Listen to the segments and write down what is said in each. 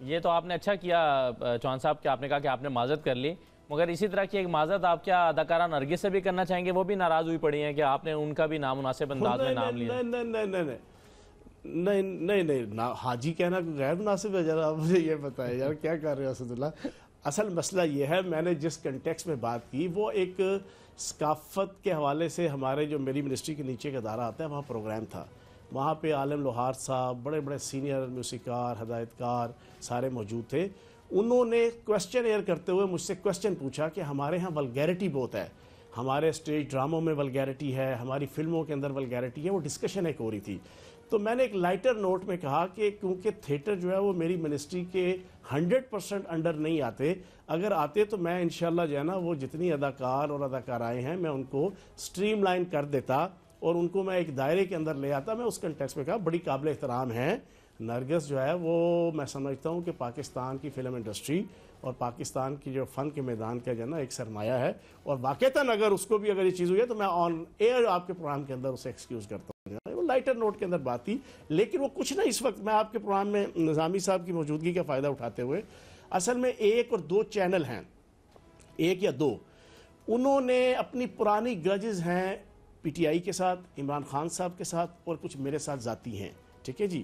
یہ تو آپ نے اچھا کیا چوہان صاحب کہ آپ نے کہا کہ آپ نے معذرت کر لی، مگر اسی طرح کی ایک معذرت آپ کیا اداکارہ نرگس سے بھی کرنا چاہیں گے؟ وہ بھی ناراض ہوئی پڑی ہیں کہ آپ نے ان کا بھی نامناسب انداز میں نام لیا۔ نہیں، حاجی کہنا کوئی غیر مناسب ہے؟ ذرا مجھے یہ بتائیں یار، کیا کر رہے ہیں اسد اللہ؟ اصل مسئلہ یہ ہے، میں نے جس کنٹیکس میں بات کی وہ ایک ثقافت کے حوالے سے ہمارے جو میری منسٹری کے نیچے کا ادارہ آتا ہے وہاں پروگرام تھا، وہاں پہ عالم لوہار صاحب، بڑے بڑے سینئر موسیقار، ہدایتکار سارے موجود تھے۔ انہوں نے کویسچن ایئر کرتے ہوئے مجھ سے کویسچن پوچھا کہ ہمارے ہاں ولگیرٹی بہت ہے، ہمارے اسٹیج ڈراموں میں ولگیرٹی ہے، ہماری فلموں کے اندر ولگیرٹی ہے، وہ ڈسکشن ایک ہو رہی تھی۔ تو میں نے ایک لائٹر نوٹ میں کہا کہ کیونکہ تھیٹر جو ہے وہ میری منسٹری کے 100% انڈر نہیں آتے، اگر آتے تو میں انشاءاللہ جو ہے نا وہ جتنی اداکار اور اداکارائیں ہیں میں ان کو سٹریم لائن کر دیتا اور ان کو میں ایک دائرے کے اندر لے آتا۔ میں اس کنٹیکس میں کہا بڑی قابل احترام ہیں نرگس جو ہے، وہ میں سمجھتا ہوں کہ پاکستان کی فلم انڈسٹری اور پاکستان کی جو فن کے میدان کا جو ہے نا ایک سرمایہ ہے، اور واقعتاً اگر اس کو بھی اگر یہ چیز ہوئی ہے تو میں آن ایئر آپ کے پروگرام کے اندر اسے ایکسکیوز کرتا ہوں۔ وہ لائٹر نوٹ کے اندر بات تھی، لیکن وہ کچھ نہ اس وقت میں آپ کے پروگرام میں نظامی صاحب کی موجودگی کا فائدہ اٹھاتے ہوئے، اصل میں 1 اور 2 چینل ہیں، 1 یا 2، انہوں نے اپنی پرانی گرجز ہیں پی ٹی آئی کے ساتھ، عمران خان صاحب کے ساتھ، اور کچھ میرے ساتھ ذاتی ہیں، ٹھیک ہے جی۔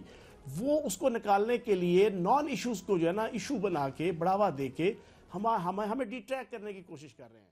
وہ اس کو نکالنے کے لیے نان ایشوز کو جو ہے نا ایشو بنا کے بڑھاوا دے کے ہمیں ڈی ٹریک کرنے کی کوشش کر رہے ہیں۔